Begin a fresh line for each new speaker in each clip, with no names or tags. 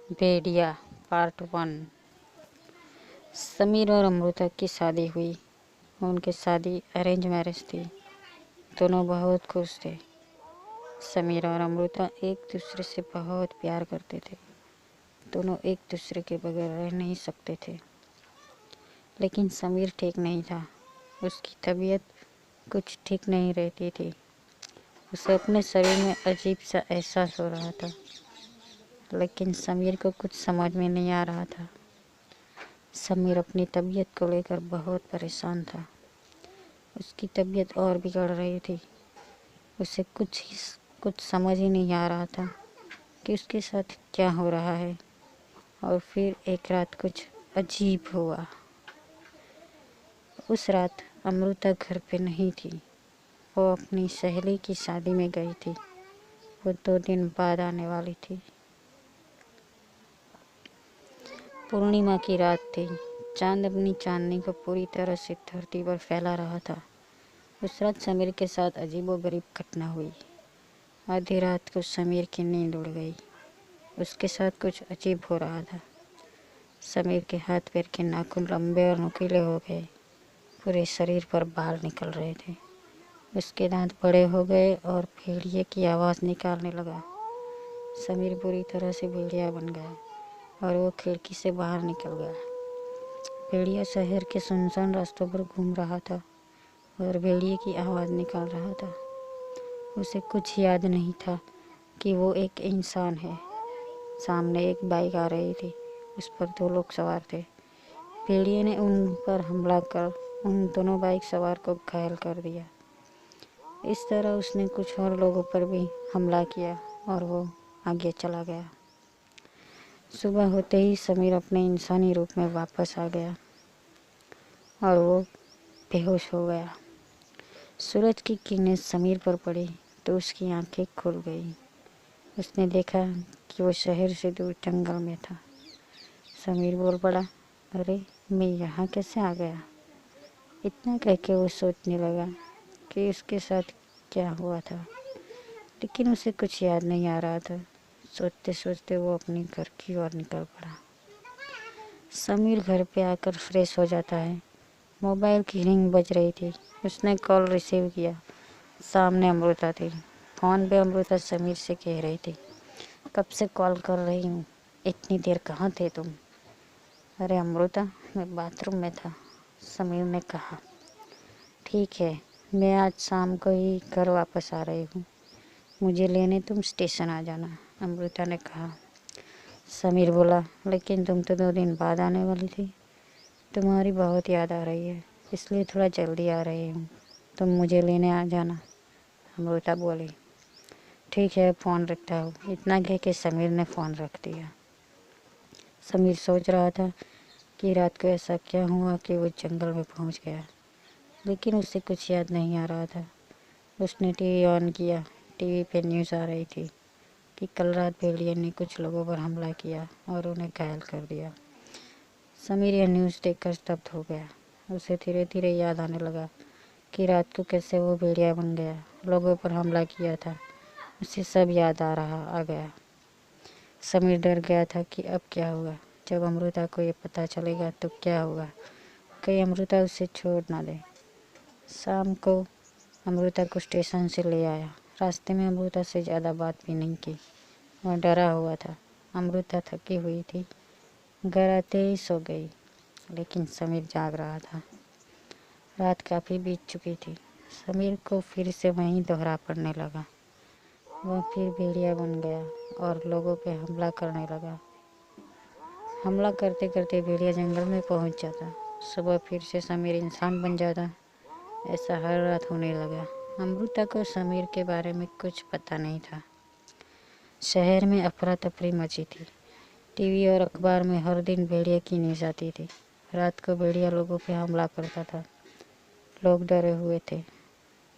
भेड़िया part 1। Sameer और अमृता की शादी हुई। उनकी शादी अरेंज मैरिज थी। दोनों बहुत खुश थे। समीर और अमृता एक दूसरे से बहुत प्यार करते थे। दोनों एक दूसरे के बगैर रह नहीं सकते थे। लेकिन समीर ठीक नहीं था। उसकी तबीयत कुछ ठीक नहीं रहती थी। उसे अपने शरीर में अजीब सा एहसास हो रहा था। लेकिन समीर को कुछ समझ में नहीं आ रहा था। समीर अपनी तबीयत को लेकर बहुत परेशान था। उसकी तबीयत और बिगड़ रही थी। उसे कुछ समझ ही नहीं आ रहा था कि उसके साथ क्या हो रहा है। और फिर एक रात कुछ अजीब हुआ। उस रात अमृता घर पे नहीं थी। वो अपनी सहेली की शादी में गई थी। वो 2 दिन बाद आने वाली थी। पूर्णिमा की रात थी। चांद अपनी चांदनी को पूरी तरह से धरती पर फैला रहा था। उस रात समीर के साथ अजीबोगरीब घटना हुई। आधी रात को समीर की नींद उड़ गई। उसके साथ कुछ अजीब हो रहा था। समीर के हाथ पैर के नाखून लंबे और नुकीले हो गए। पूरे शरीर पर बाल निकल रहे थे। उसके दांत बड़े हो गए और भेड़िए की आवाज़ निकालने लगा। समीर बुरी तरह से भेड़िया बन गया और वो खिड़की से बाहर निकल गया। भेड़िया शहर के सुनसान रास्तों पर घूम रहा था और भेड़िए की आवाज़ निकाल रहा था। उसे कुछ याद नहीं था कि वो एक इंसान है। सामने एक बाइक आ रही थी। उस पर 2 लोग सवार थे। भेड़िए ने उन पर हमला कर उन दोनों बाइक सवार को घायल कर दिया। इस तरह उसने कुछ और लोगों पर भी हमला किया और वो आगे चला गया। सुबह होते ही समीर अपने इंसानी रूप में वापस आ गया और वो बेहोश हो गया। सूरज की किरणें समीर पर पड़ी तो उसकी आंखें खुल गई। उसने देखा कि वो शहर से दूर जंगल में था। समीर बोल पड़ा, अरे मैं यहाँ कैसे आ गया। इतना कह के वो सोचने लगा कि उसके साथ क्या हुआ था। लेकिन उसे कुछ याद नहीं आ रहा था। सोचते सोचते वो अपने घर की ओर निकल पड़ा। समीर घर पे आकर फ्रेश हो जाता है। मोबाइल की रिंग बज रही थी। उसने कॉल रिसीव किया। सामने अमृता थी। फ़ोन पे अमृता समीर से कह रही थी, कब से कॉल कर रही हूँ, इतनी देर कहाँ थे तुम। अरे अमृता, मैं बाथरूम में था, समीर ने कहा। ठीक है, मैं आज शाम को ही घर वापस आ रही हूँ, मुझे लेने तुम स्टेशन आ जाना, अमृता ने कहा। समीर बोला, लेकिन तुम तो 2 दिन बाद आने वाली थी। तुम्हारी बहुत याद आ रही है, इसलिए थोड़ा जल्दी आ रही हूँ, तुम मुझे लेने आ जाना, अमृता बोली। ठीक है, फ़ोन रखता हूँ। इतना कह के समीर ने फ़ोन रख दिया। समीर सोच रहा था कि रात को ऐसा क्या हुआ कि वो जंगल में पहुँच गया। लेकिन उसे कुछ याद नहीं आ रहा था। उसने टीवी ऑन किया। टीवी पे न्यूज़ आ रही थी कि कल रात भेड़िए ने कुछ लोगों पर हमला किया और उन्हें घायल कर दिया। समीर यह न्यूज़ देखकर स्तब्ध हो गया। उसे धीरे धीरे याद आने लगा कि रात को कैसे वो भेड़िया बन गया, लोगों पर हमला किया था। उसे सब याद आ गया। समीर डर गया था कि अब क्या होगा। जब अमृता को ये पता चलेगा तो क्या होगा। कहीं अमृता उसे छोड़ ना दे। शाम को अमृता को स्टेशन से ले आया। रास्ते में अमृता से ज़्यादा बात भी नहीं की। वह डरा हुआ था। अमृता थकी हुई थी। घर आते ही सो गई। लेकिन समीर जाग रहा था। रात काफ़ी बीत चुकी थी। समीर को फिर से वहीं दोहरा पड़ने लगा। वह फिर भेड़िया बन गया और लोगों पे हमला करने लगा। हमला करते करते भेड़िया जंगल में पहुंच जाता। सुबह फिर से समीर इंसान बन जाता। ऐसा हर रात होने लगा। अमृता को समीर के बारे में कुछ पता नहीं था। शहर में अफरा तफरी मची थी। टीवी और अखबार में हर दिन भेड़िया की न्यूज़ आती थी। रात को भेड़िया लोगों पे हमला करता था। लोग डरे हुए थे।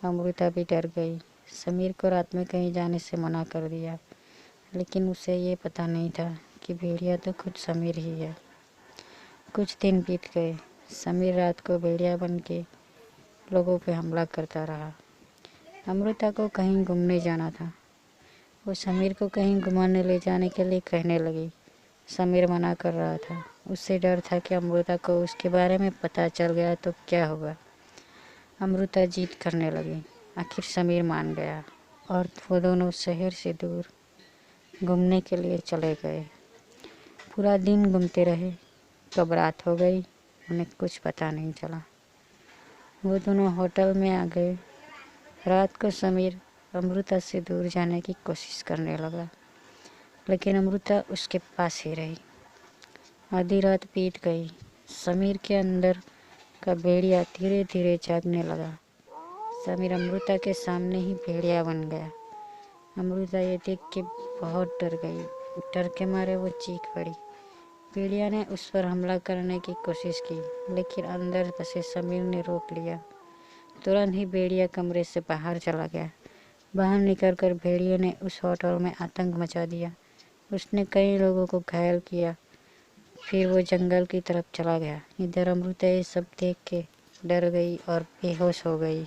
अमृता भी डर गई। समीर को रात में कहीं जाने से मना कर दिया। लेकिन उसे ये पता नहीं था कि भेड़िया तो खुद समीर ही है। कुछ दिन बीत गए। समीर रात को भेड़िया बन के लोगों पे हमला करता रहा। अमृता को कहीं घूमने जाना था। वो समीर को कहीं घुमाने ले जाने के लिए कहने लगी। समीर मना कर रहा था। उससे डर था कि अमृता को उसके बारे में पता चल गया तो क्या होगा। अमृता जिद करने लगी। आखिर समीर मान गया और वो दोनों शहर से दूर घूमने के लिए चले गए। पूरा दिन घूमते रहे। कब रात हो गई उन्हें कुछ पता नहीं चला। वो दोनों होटल में आ गए। रात को समीर अमृता से दूर जाने की कोशिश करने लगा, लेकिन अमृता उसके पास ही रही। आधी रात बीत गई। समीर के अंदर का भेड़िया धीरे धीरे जागने लगा। समीर अमृता के सामने ही भेड़िया बन गया। अमृता ये देख के बहुत डर गई। डर के मारे वो चीख पड़ी। भेड़िया ने उस पर हमला करने की कोशिश की, लेकिन अंदर बसे समीर ने रोक लिया। तुरंत ही भेड़िया कमरे से बाहर चला गया। बाहर निकलकर भेड़िया ने उस होटल में आतंक मचा दिया। उसने कई लोगों को घायल किया। फिर वो जंगल की तरफ चला गया। इधर अमृता ये सब देख के डर गई और बेहोश हो गई।